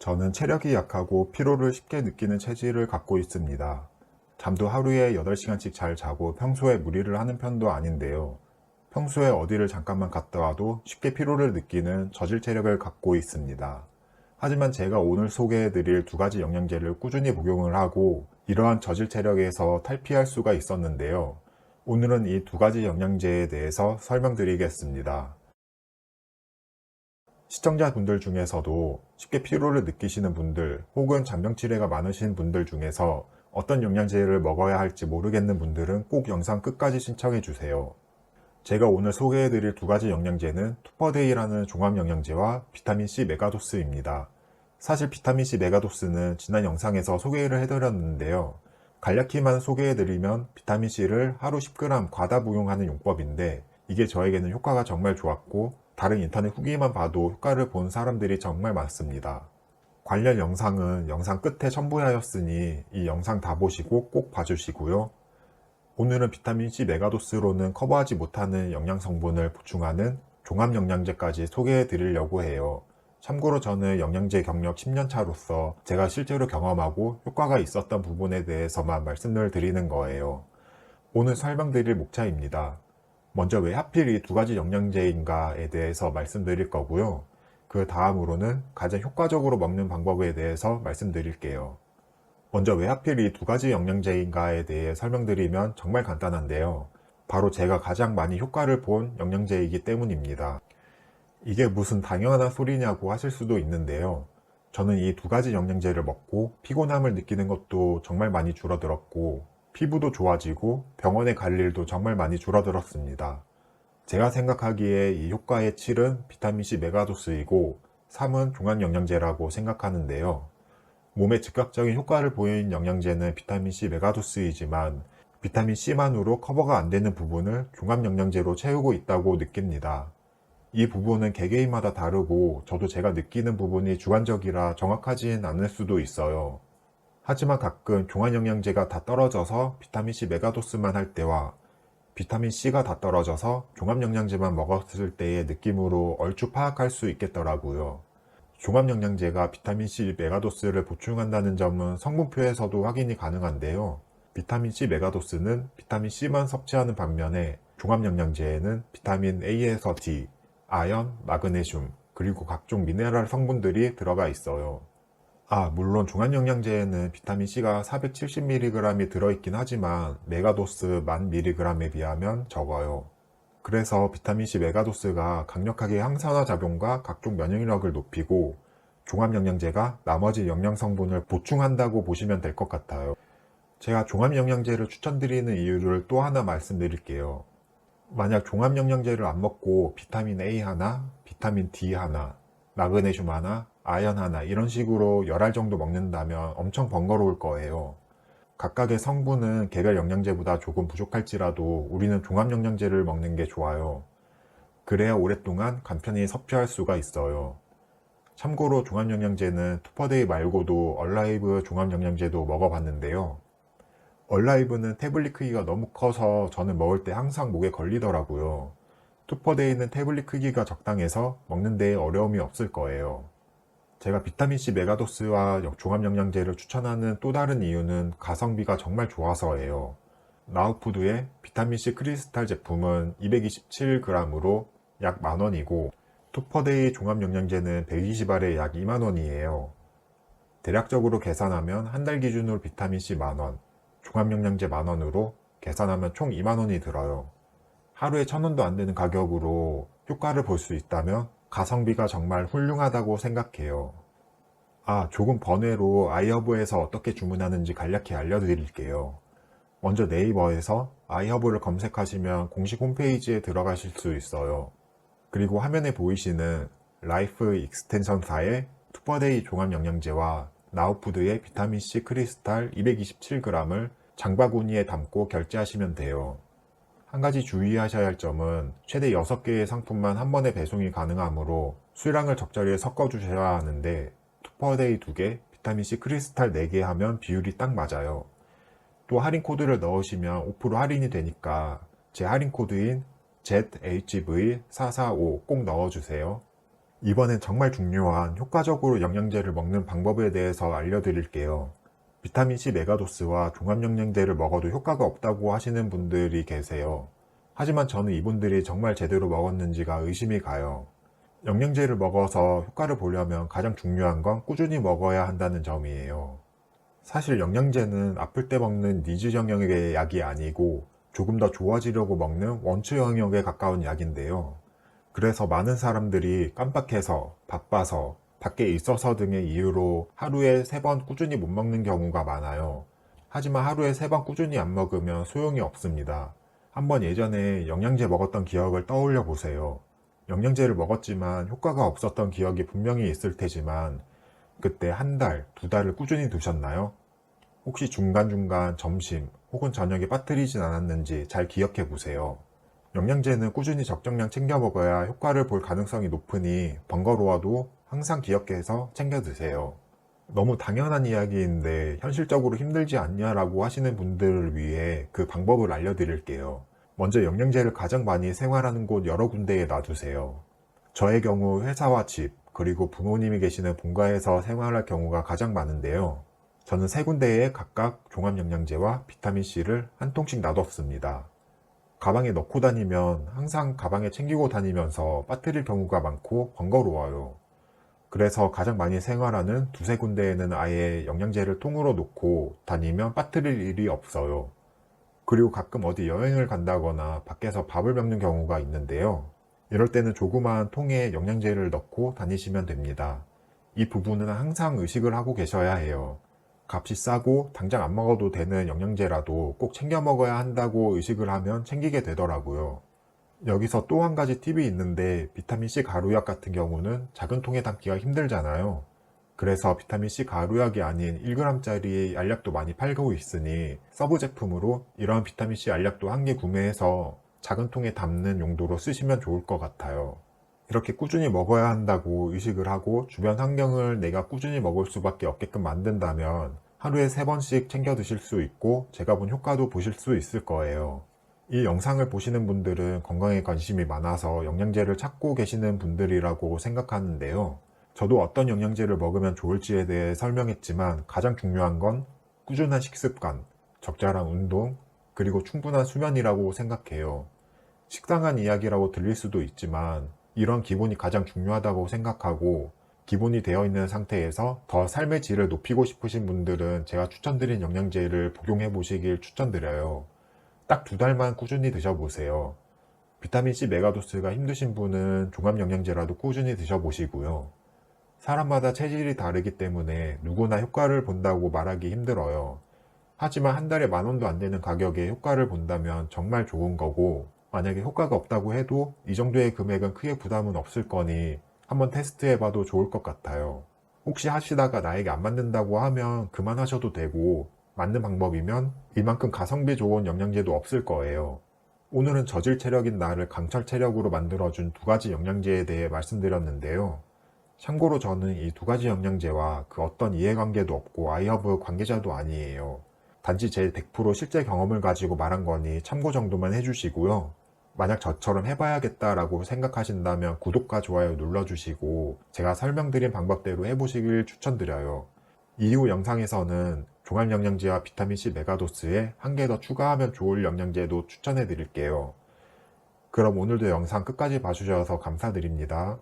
저는 체력이 약하고 피로를 쉽게 느끼는 체질을 갖고 있습니다. 잠도 하루에 8시간씩 잘 자고 평소에 무리를 하는 편도 아닌데요. 평소에 어디를 잠깐만 갔다 와도 쉽게 피로를 느끼는 저질 체력을 갖고 있습니다. 하지만 제가 오늘 소개해드릴 2가지 영양제를 꾸준히 복용을 하고 이러한 저질 체력에서 탈피할 수가 있었는데요. 오늘은 이 2가지 영양제에 대해서 설명드리겠습니다. 시청자분들 중에서도 쉽게 피로를 느끼시는 분들 혹은 잔병치레가 많으신 분들 중에서 어떤 영양제를 먹어야 할지 모르겠는 분들은 꼭 영상 끝까지 신청해 주세요. 제가 오늘 소개해드릴 2가지 영양제는 투퍼데이라는 종합영양제와 비타민C 메가도스입니다. 사실 비타민C 메가도스는 지난 영상에서 소개를 해드렸는데요. 간략히만 소개해드리면 비타민C를 하루 10g 과다 복용하는 용법인데 이게 저에게는 효과가 정말 좋았고 다른 인터넷 후기만 봐도 효과를 본 사람들이 정말 많습니다. 관련 영상은 영상 끝에 첨부하였으니 이 영상 다 보시고 꼭 봐주시고요. 오늘은 비타민C 메가도스로는 커버하지 못하는 영양성분을 보충하는 종합영양제까지 소개해 드리려고 해요. 참고로 저는 영양제 경력 10년차로서 제가 실제로 경험하고 효과가 있었던 부분에 대해서만 말씀을 드리는 거예요. 오늘 설명드릴 목차입니다. 먼저 왜 하필 이 2가지 영양제인가에 대해서 말씀드릴 거고요. 그 다음으로는 가장 효과적으로 먹는 방법에 대해서 말씀드릴게요. 먼저 왜 하필 이 2가지 영양제인가에 대해 설명드리면 정말 간단한데요. 바로 제가 가장 많이 효과를 본 영양제이기 때문입니다. 이게 무슨 당연한 소리냐고 하실 수도 있는데요. 저는 이 2가지 영양제를 먹고 피곤함을 느끼는 것도 정말 많이 줄어들었고 피부도 좋아지고 병원에 갈 일도 정말 많이 줄어들었습니다. 제가 생각하기에 이 효과의 7은 비타민C 메가도스이고 3은 종합영양제라고 생각하는데요. 몸에 즉각적인 효과를 보이는 영양제는 비타민C 메가도스이지만 비타민C만으로 커버가 안 되는 부분을 종합영양제로 채우고 있다고 느낍니다. 이 부분은 개개인마다 다르고 저도 제가 느끼는 부분이 주관적이라 정확하진 않을 수도 있어요. 하지만 가끔 종합영양제가 다 떨어져서 비타민C 메가도스만 할 때와 비타민C가 다 떨어져서 종합영양제만 먹었을 때의 느낌으로 얼추 파악할 수 있겠더라고요. 종합영양제가 비타민C 메가도스를 보충한다는 점은 성분표에서도 확인이 가능한데요. 비타민C 메가도스는 비타민C만 섭취하는 반면에 종합영양제에는 비타민 A에서 D, 아연, 마그네슘, 그리고 각종 미네랄 성분들이 들어가 있어요. 물론 종합영양제에는 비타민C가 470mg이 들어있긴 하지만 메가도스 1000mg에 비하면 적어요. 그래서 비타민C 메가도스가 강력하게 항산화 작용과 각종 면역력을 높이고 종합영양제가 나머지 영양성분을 보충한다고 보시면 될 것 같아요. 제가 종합영양제를 추천드리는 이유를 또 하나 말씀드릴게요. 만약 종합영양제를 안 먹고 비타민 A 하나, 비타민 D 하나, 마그네슘 하나, 아연 하나 이런 식으로 10알 정도 먹는다면 엄청 번거로울 거예요. 각각의 성분은 개별 영양제보다 조금 부족할지라도 우리는 종합영양제를 먹는 게 좋아요. 그래야 오랫동안 간편히 섭취할 수가 있어요. 참고로 종합영양제는 투퍼데이 말고도 얼라이브 종합영양제도 먹어봤는데요. 얼라이브는 태블릿 크기가 너무 커서 저는 먹을 때 항상 목에 걸리더라고요. 투퍼데이는 태블릿 크기가 적당해서 먹는 데에 어려움이 없을 거예요. 제가 비타민C 메가도스와 종합영양제를 추천하는 또 다른 이유는 가성비가 정말 좋아서예요. 나우푸드의 비타민C 크리스탈 제품은 227g으로 약 만원이고 투퍼데이 종합영양제는 120알에 약 2만원이에요. 대략적으로 계산하면 한 달 기준으로 비타민C 만원, 종합영양제 만원으로 계산하면 총 2만원이 들어요. 하루에 1000원도 안 되는 가격으로 효과를 볼 수 있다면 가성비가 정말 훌륭하다고 생각해요. 조금 번외로 아이허브에서 어떻게 주문하는지 간략히 알려드릴게요. 먼저 네이버에서 아이허브를 검색하시면 공식 홈페이지에 들어가실 수 있어요. 그리고 화면에 보이시는 라이프 익스텐션사의 투퍼데이 종합영양제와 나우푸드의 비타민C 크리스탈 227g을 장바구니에 담고 결제하시면 돼요. 한 가지 주의하셔야 할 점은 최대 6개의 상품만 한 번에 배송이 가능하므로 수량을 적절히 섞어 주셔야 하는데 투퍼데이 2개, 비타민C 크리스탈 4개 하면 비율이 딱 맞아요. 또 할인 코드를 넣으시면 5% 할인이 되니까 제 할인 코드인 ZHV445 꼭 넣어주세요. 이번엔 정말 중요한 효과적으로 영양제를 먹는 방법에 대해서 알려드릴게요. 비타민C 메가도스와 종합영양제를 먹어도 효과가 없다고 하시는 분들이 계세요. 하지만 저는 이분들이 정말 제대로 먹었는지가 의심이 가요. 영양제를 먹어서 효과를 보려면 가장 중요한 건 꾸준히 먹어야 한다는 점이에요. 사실 영양제는 아플 때 먹는 니즈 영역의 약이 아니고 조금 더 좋아지려고 먹는 원추 영역에 가까운 약인데요. 그래서 많은 사람들이 깜빡해서, 바빠서, 밖에 있어서 등의 이유로 하루에 3번 꾸준히 못 먹는 경우가 많아요. 하지만 하루에 3번 꾸준히 안 먹으면 소용이 없습니다. 한번 예전에 영양제 먹었던 기억을 떠올려 보세요. 영양제를 먹었지만 효과가 없었던 기억이 분명히 있을 테지만 그때 한 달, 2달을 꾸준히 드셨나요? 혹시 중간중간 점심 혹은 저녁에 빠뜨리진 않았는지 잘 기억해 보세요. 영양제는 꾸준히 적정량 챙겨 먹어야 효과를 볼 가능성이 높으니 번거로워도 항상 기억해서 챙겨 드세요. 너무 당연한 이야기인데 현실적으로 힘들지 않냐라고 하시는 분들을 위해 그 방법을 알려드릴게요. 먼저 영양제를 가장 많이 생활하는 곳 여러 군데에 놔두세요. 저의 경우 회사와 집, 그리고 부모님이 계시는 본가에서 생활할 경우가 가장 많은데요. 저는 3군데에 각각 종합영양제와 비타민C를 한 통씩 놔뒀습니다. 가방에 넣고 다니면 항상 가방에 챙기고 다니면서 빠뜨릴 경우가 많고 번거로워요. 그래서 가장 많이 생활하는 2-3군데에는 아예 영양제를 통으로 놓고 다니면 빠뜨릴 일이 없어요. 그리고 가끔 어디 여행을 간다거나 밖에서 밥을 먹는 경우가 있는데요. 이럴 때는 조그마한 통에 영양제를 넣고 다니시면 됩니다. 이 부분은 항상 의식을 하고 계셔야 해요. 값이 싸고 당장 안 먹어도 되는 영양제라도 꼭 챙겨 먹어야 한다고 의식을 하면 챙기게 되더라고요. 여기서 또 한 가지 팁이 있는데 비타민C 가루약 같은 경우는 작은 통에 담기가 힘들잖아요. 그래서 비타민C 가루약이 아닌 1g짜리 알약도 많이 팔고 있으니 서브 제품으로 이러한 비타민C 알약도 한 개 구매해서 작은 통에 담는 용도로 쓰시면 좋을 것 같아요. 이렇게 꾸준히 먹어야 한다고 의식을 하고 주변 환경을 내가 꾸준히 먹을 수밖에 없게끔 만든다면 하루에 3번씩 챙겨 드실 수 있고 제가 본 효과도 보실 수 있을 거예요. 이 영상을 보시는 분들은 건강에 관심이 많아서 영양제를 찾고 계시는 분들이라고 생각하는데요. 저도 어떤 영양제를 먹으면 좋을지에 대해 설명했지만 가장 중요한 건 꾸준한 식습관, 적절한 운동, 그리고 충분한 수면이라고 생각해요. 식상한 이야기라고 들릴 수도 있지만 이런 기본이 가장 중요하다고 생각하고 기본이 되어 있는 상태에서 더 삶의 질을 높이고 싶으신 분들은 제가 추천드린 영양제를 복용해 보시길 추천드려요. 딱 2달만 꾸준히 드셔보세요. 비타민C 메가도스가 힘드신 분은 종합영양제라도 꾸준히 드셔보시고요. 사람마다 체질이 다르기 때문에 누구나 효과를 본다고 말하기 힘들어요. 하지만 한 달에 10,000원도 안 되는 가격에 효과를 본다면 정말 좋은 거고 만약에 효과가 없다고 해도 이 정도의 금액은 크게 부담은 없을 거니 한번 테스트해봐도 좋을 것 같아요. 혹시 하시다가 나에게 안 맞는다고 하면 그만하셔도 되고 맞는 방법이면 이만큼 가성비 좋은 영양제도 없을 거예요. 오늘은 저질 체력인 나를 강철 체력으로 만들어준 2가지 영양제에 대해 말씀드렸는데요. 참고로 저는 이 2가지 영양제와 그 어떤 이해관계도 없고 아이허브 관계자도 아니에요. 단지 제 100% 실제 경험을 가지고 말한 거니 참고 정도만 해주시고요. 만약 저처럼 해봐야겠다라고 생각하신다면 구독과 좋아요 눌러주시고 제가 설명드린 방법대로 해보시길 추천드려요. 이후 영상에서는 종합영양제와 비타민C 메가도스에 한 개 더 추가하면 좋을 영양제도 추천해 드릴게요. 그럼 오늘도 영상 끝까지 봐주셔서 감사드립니다.